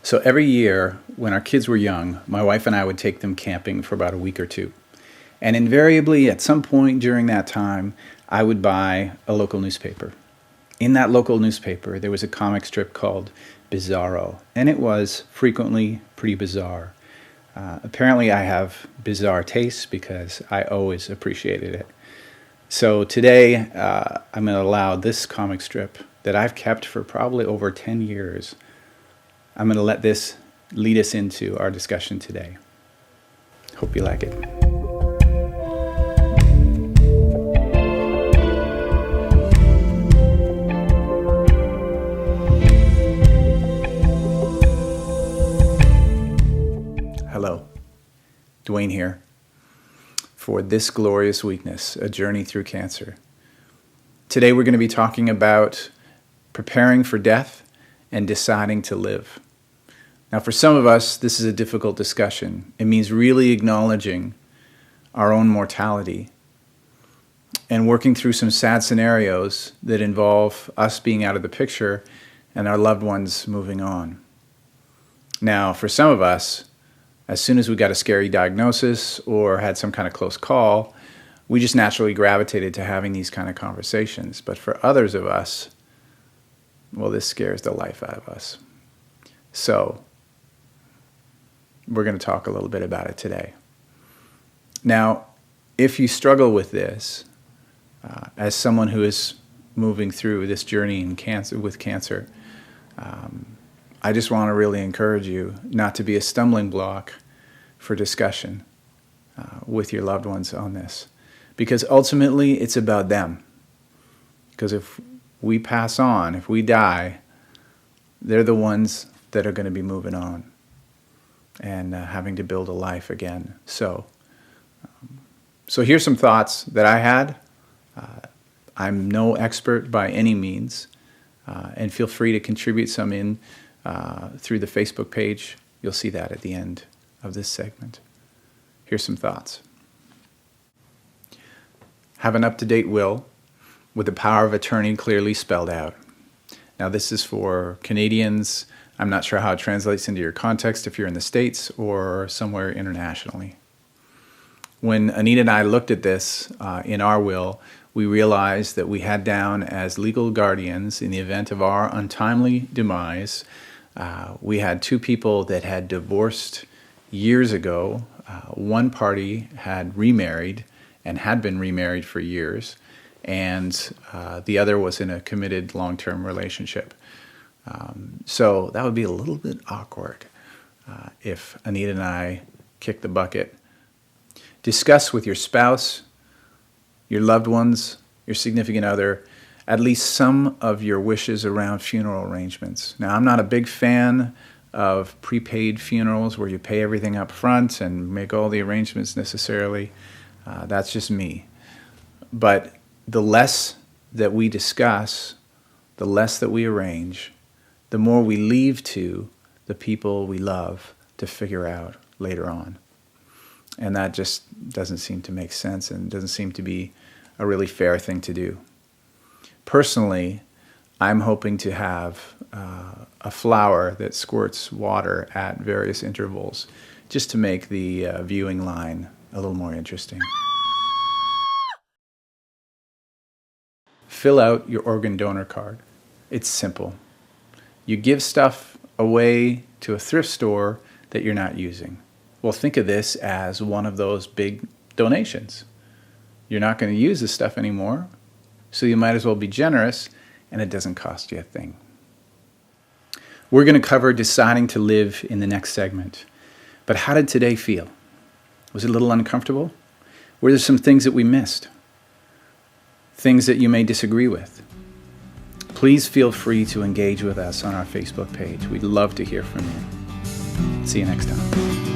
So every year when our kids were young, my wife and I would take them camping for about a week or two. And invariably, at some point during that time, I would buy a local newspaper. In that local newspaper, there was a comic strip called Bizarro, and it was frequently pretty bizarre. Apparently, I have bizarre tastes because I always appreciated it. So today, I'm going to allow this comic strip that I've kept for probably over 10 years. I'm going to let this lead us into our discussion today. Hope you like it. Hello, Duane here for This Glorious Weakness, A Journey Through Cancer. Today we're going to be talking about preparing for death and deciding to live. Now for some of us, this is a difficult discussion. It means really acknowledging our own mortality and working through some sad scenarios that involve us being out of the picture and our loved ones moving on. Now for some of us, as soon as we got a scary diagnosis or had some kind of close call, we just naturally gravitated to having these kind of conversations. But for others of us, well, this scares the life out of us. So we're going to talk a little bit about it today. Now, if you struggle with this, as someone who is moving through this journey in cancer, I just want to really encourage you not to be a stumbling block for discussion with your loved ones on this. Because ultimately, it's about them. Because if we pass on, if we die, they're the ones that are going to be moving on and having to build a life again. So here's some thoughts that I had. I'm no expert by any means, and feel free to contribute some in through the Facebook page. You'll see that at the end of this segment. Here's some thoughts. Have an up-to-date will with the power of attorney clearly spelled out. Now this is for Canadians. I'm not sure how it translates into your context if you're in the States or somewhere internationally. When Anita and I looked at this in our will, we realized that we had down as legal guardians in the event of our untimely demise. We had two people that had divorced years ago. One party had remarried and had been remarried for years, and the other was in a committed long-term relationship. So that would be a little bit awkward if Anita and I kicked the bucket. Discuss with your spouse, your loved ones, your significant other, at least some of your wishes around funeral arrangements. Now, I'm not a big fan of prepaid funerals where you pay everything up front and make all the arrangements necessarily. That's just me. But the less that we discuss, the less that we arrange, the more we leave to the people we love to figure out later on. And that just doesn't seem to make sense and doesn't seem to be a really fair thing to do. Personally, I'm hoping to have a flower that squirts water at various intervals just to make the viewing line a little more interesting. Fill out your organ donor card. It's simple. You give stuff away to a thrift store that you're not using. Well, think of this as one of those big donations. You're not going to use this stuff anymore, so you might as well be generous, and it doesn't cost you a thing. We're going to cover deciding to live in the next segment. But how did today feel? Was it a little uncomfortable? Were there some things that we missed? Things that you may disagree with? Please feel free to engage with us on our Facebook page. We'd love to hear from you. See you next time.